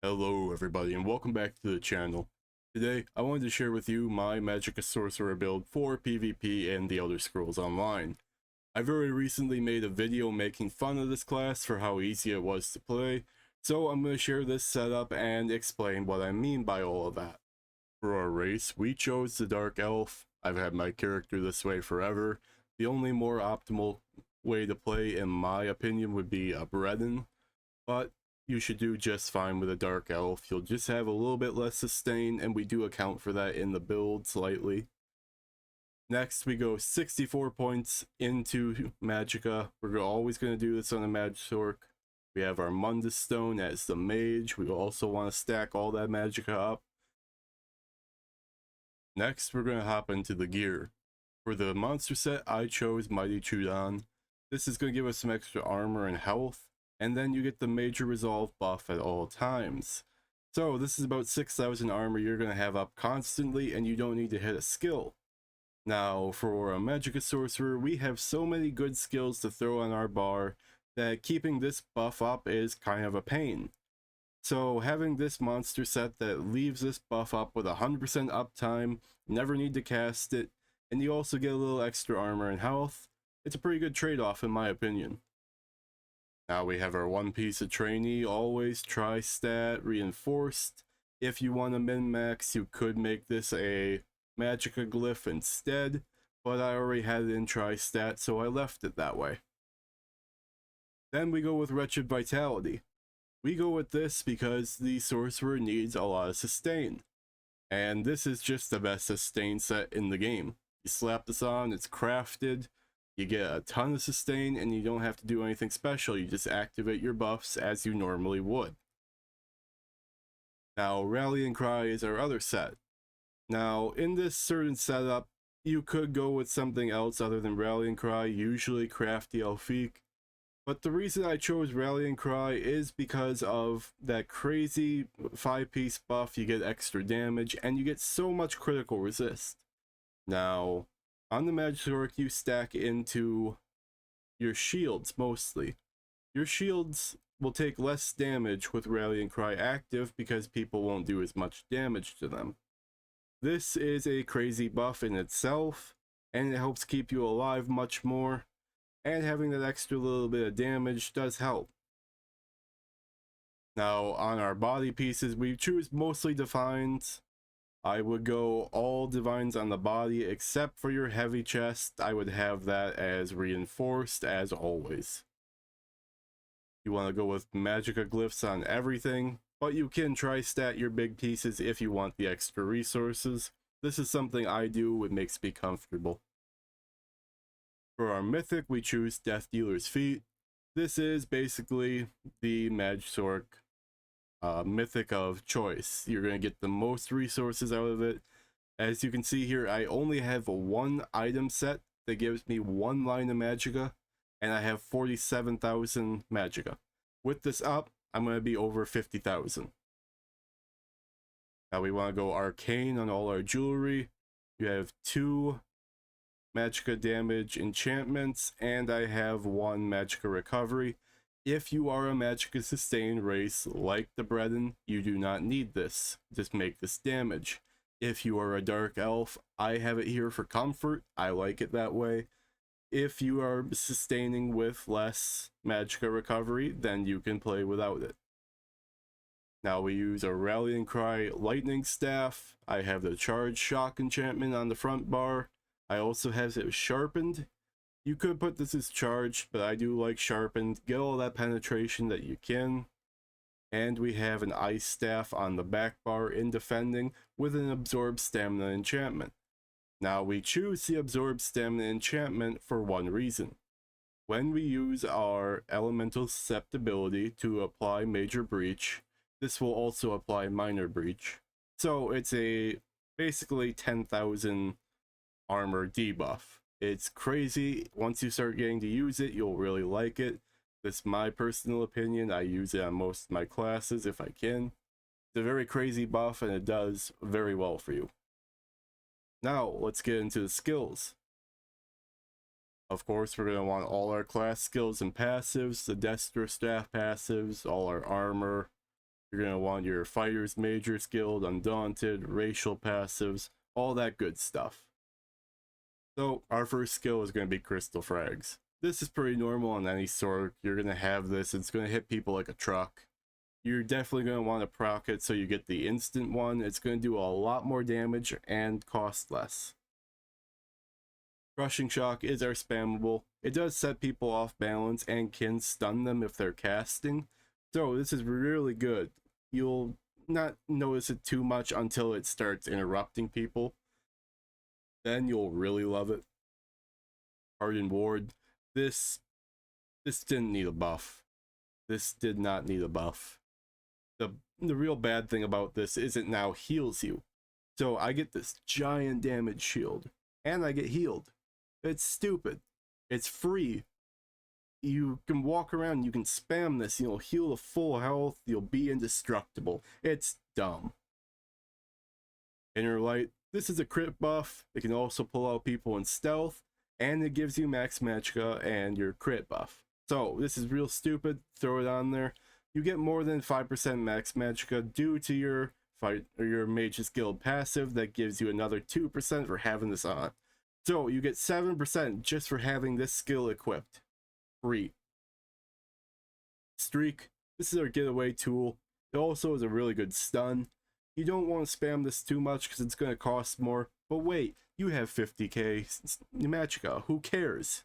Hello everybody and welcome back to the channel. Today I wanted to share with you my Magic Sorcerer build for PvP and the Elder Scrolls Online. I very recently made a video making fun of this class for how easy it was to play, so I'm going to share this setup and explain what I mean by all of that. For our race, we chose the Dark Elf. I've had my character this way forever. The only more optimal way to play in my opinion would be a Breton, but you should do just fine with a Dark Elf. You'll just have a little bit less sustain, and we do account for that in the build slightly. Next, we go 64 points into Magicka. We're always going to do this on a Magsorc. We have our Mundus Stone as the mage. We also want to stack all that Magicka up. Next, we're going to hop into the gear. For the monster set, I chose Mighty Trudon. This is going to give us some extra armor and health, and then you get the major resolve buff at all times. So this is about 6,000 armor you're going to have up constantly, and you don't need to hit a skill. Now for a Magic Sorcerer, we have so many good skills to throw on our bar that keeping this buff up is kind of a pain. So having this monster set that leaves this buff up with 100% uptime, never need to cast it, and you also get a little extra armor and health, it's a pretty good trade-off in my opinion. Now we have our one piece of trainee, always tri-stat, reinforced. If you want to min-max, you could make this a Magicka glyph instead, but I already had it in tri-stat, so I left it that way. Then we go with Wretched Vitality. We go with this because the sorcerer needs a lot of sustain, and this is just the best sustain set in the game. You slap this on, it's crafted, you get a ton of sustain, and you don't have to do anything special. You just activate your buffs as you normally would. Now, Rallying Cry is our other set. Now, in this certain setup, you could go with something else other than Rallying Cry, usually Crafty Elfique. But the reason I chose Rallying Cry is because of that crazy 5-piece buff. You get extra damage, and you get so much critical resist. Now, on the Magsorc, you stack into your shields mostly. Your shields will take less damage with Rallying Cry active because people won't do as much damage to them. This is a crazy buff in itself, and it helps keep you alive much more, and having that extra little bit of damage does help. Now, on our body pieces, we choose mostly Divines. I would go all Divines on the body except for your heavy chest. I would have that as reinforced as always. You want to go with Magicka glyphs on everything, but you can tri-stat your big pieces if you want the extra resources. This is something I do, it makes me comfortable. For our Mythic, we choose Death Dealer's Feet. This is basically the Magsorc Mythic of choice. You're going to get the most resources out of it. As you can see here, I only have one item set that gives me one line of Magicka, and I have 47,000 Magicka. With this up, I'm going to be over 50,000. Now we want to go Arcane on all our jewelry. You have 2 Magicka damage enchantments, and I have 1 Magicka recovery. If you are a Magicka sustain race like the Breton, you do not need this. Just make this damage. If you are a Dark Elf, I have it here for comfort. I like it that way. If you are sustaining with less Magicka recovery, then you can play without it. Now we use a Rallying Cry Lightning Staff. I have the Charge Shock enchantment on the front bar. I also have it sharpened. You could put this as charged, but I do like sharpened. Get all that penetration that you can. And we have an Ice Staff on the back bar in defending with an Absorb Stamina enchantment. Now we choose the Absorb Stamina enchantment for one reason. When we use our Elemental Susceptibility to apply Major Breach, this will also apply Minor Breach. So it's a basically 10,000 armor debuff. It's crazy. Once you start getting to use it, you'll really like it. That's my personal opinion. I use it on most of my classes if I can. It's a very crazy buff, and it does very well for you. Now, let's get into the skills. Of course, we're going to want all our class skills and passives, the Destra Staff passives, all our armor, You're going to want your Fighter's Major Skilled, Undaunted, Racial Passives, all that good stuff. So our first skill is going to be Crystal Frags. This is pretty normal on any sword. You're going to have this. It's going to hit people like a truck. You're definitely going to want to proc it so you get the instant one. It's going to do a lot more damage and cost less. Crushing Shock is our spammable. It does set people off balance and can stun them if they're casting. So this is really good. You'll not notice it too much until it starts interrupting people. Then you'll really love it. Hardened Ward. This didn't need a buff. This did not need a buff. The real bad thing about this is it now heals you. So I get this giant damage shield and I get healed. It's stupid. It's free. You can walk around, you can spam this, you'll heal to full health, you'll be indestructible. It's dumb. Inner Light. This is a crit buff. It can also pull out people in stealth, and it gives you max magicka and your crit buff. So this is real stupid. Throw it on there. You get more than 5% max magicka due to your Mage's Guild passive that gives you another 2% for having this on. So you get 7% just for having this skill equipped. Free. Streak. This is our getaway tool. It also is a really good stun. You don't want to spam this too much because it's going to cost more. But wait, you have 50k magicka. Who cares?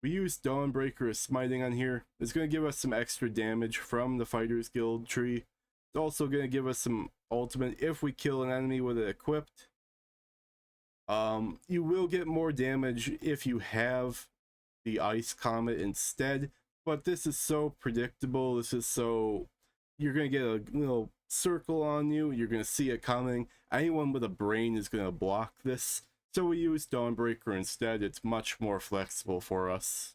We use Dawnbreaker as smiting on here. It's going to give us some extra damage from the Fighter's Guild tree. It's also going to give us some ultimate if we kill an enemy with it equipped. You will get more damage if you have the Ice Comet instead, but this is so predictable. This is so... You're going to get a little circle on you. You're going to see it coming. Anyone with a brain is going to block this. So we use Dawnbreaker instead. It's much more flexible for us.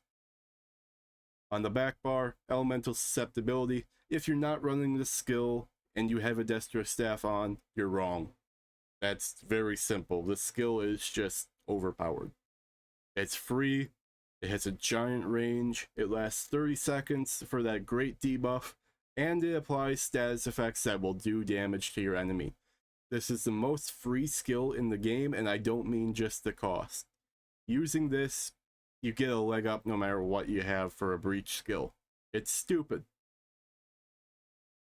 On the back bar, Elemental Susceptibility. If you're not running this skill and you have a Destro Staff on, you're wrong. That's very simple. This skill is just overpowered. It's free. It has a giant range. It lasts 30 seconds for that great debuff. And it applies status effects that will do damage to your enemy. This is the most free skill in the game, and I don't mean just the cost. Using this, you get a leg up no matter what you have for a breach skill. It's stupid.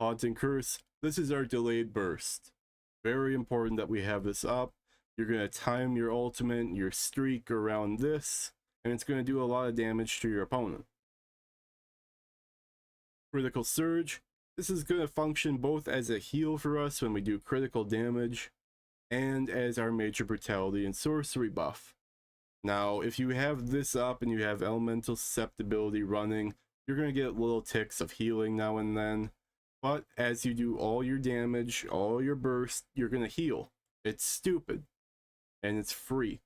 Haunting Curse. This is our delayed burst. Very important that we have this up. You're going to time your ultimate, your streak around this, and it's going to do a lot of damage to your opponent. Critical Surge. This is going to function both as a heal for us when we do critical damage and as our Major Brutality and Sorcery buff. Now, if you have this up and you have Elemental Susceptibility running, you're going to get little ticks of healing now and then. But as you do all your damage, all your burst, you're going to heal. It's stupid. And it's free.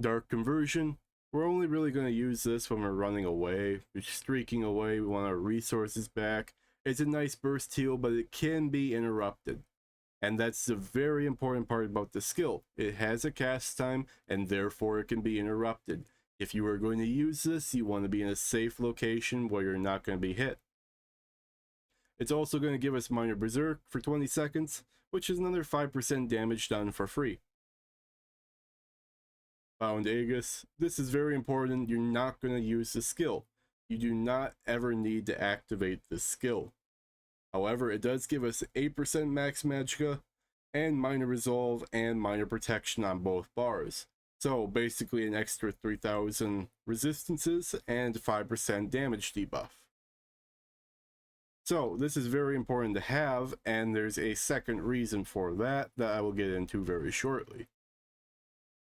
Dark Conversion. We're only really going to use this when we're running away, we're streaking away, we want our resources back. It's a nice burst heal, but it can be interrupted. And that's the very important part about the skill. It has a cast time, and therefore it can be interrupted. If you are going to use this, you want to be in a safe location where you're not going to be hit. It's also going to give us Minor Berserk for 20 seconds, which is another 5% damage done for free. Bound Aegis. This is very important. You're not going to use the skill. You do not ever need to activate this skill. However, it does give us 8% max magicka and minor resolve and minor protection on both bars. So basically an extra 3000 resistances and 5% damage debuff. So this is very important to have, and there's a second reason for that I will get into very shortly.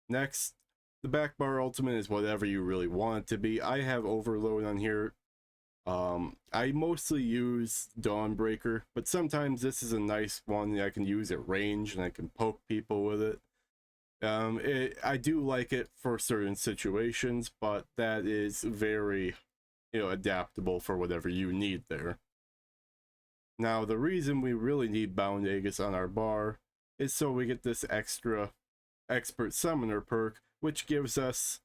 Next, the back bar ultimate is whatever you really want it to be. I have Overload on here. I mostly use Dawnbreaker, but sometimes this is a nice one that I can use at range and I can poke people with it. I do like it for certain situations, but that is very, adaptable for whatever you need there. Now, the reason we really need Bound Aegis on our bar is so we get this extra Expert Summoner perk, which gives us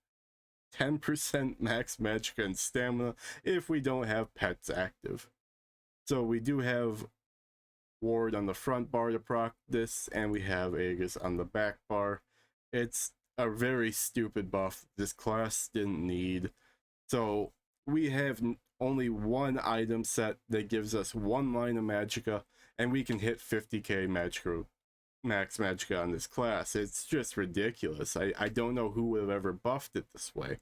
10% max magicka and stamina if we don't have pets active. So we do have Ward on the front bar to proc this, and we have Aegis on the back bar. It's a very stupid buff this class didn't need. So we have only one item set that gives us one line of magicka, and we can hit 50k magicka, max magicka on this class. It's just ridiculous. I don't know who would have ever buffed it this way.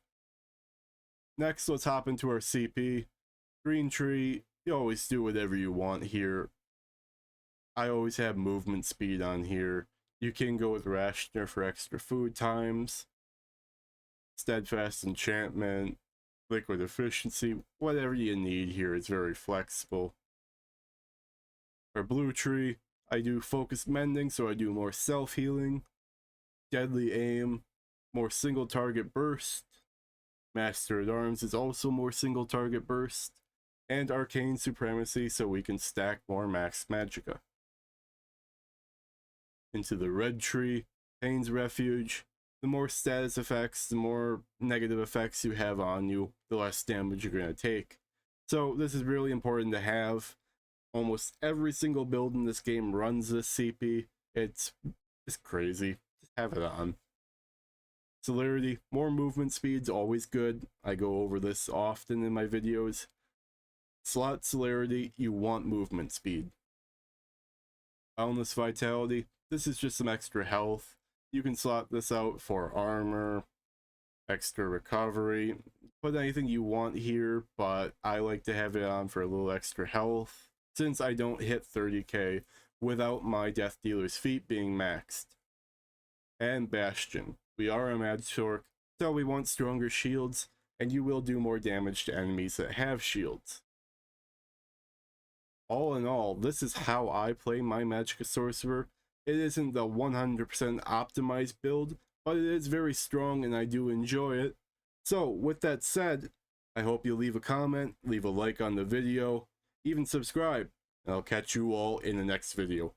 Next, let's hop into our CP. Green tree, you always do whatever you want here. I always have movement speed on here. You can go with Rationer for extra food times. Steadfast enchantment, liquid efficiency, whatever you need here is very flexible. For blue tree, I do focused mending, so I do more self-healing. Deadly aim, more single target burst. Master at Arms is also more single target burst. And arcane supremacy, so we can stack more max magicka. Into the red tree, Pain's Refuge. The more status effects, the more negative effects you have on you, the less damage you're going to take. So this is really important to have. Almost every single build in this game runs this CP. It's crazy. Just have it on. Celerity, more movement speed's always good. I go over this often in my videos. Slot celerity, you want movement speed. Boundless Vitality, this is just some extra health. You can slot this out for armor, extra recovery, put anything you want here, but I like to have it on for a little extra health, since I don't hit 30k without my Death Dealer's feat being maxed. And Bastion, we are a Magsorc, so we want stronger shields, and you will do more damage to enemies that have shields. All in all, this is how I play my Magicka Sorcerer. It isn't the 100% optimized build, but it is very strong and I do enjoy it. So with that said, I hope you leave a comment, leave a like on the video, even subscribe, and I'll catch you all in the next video.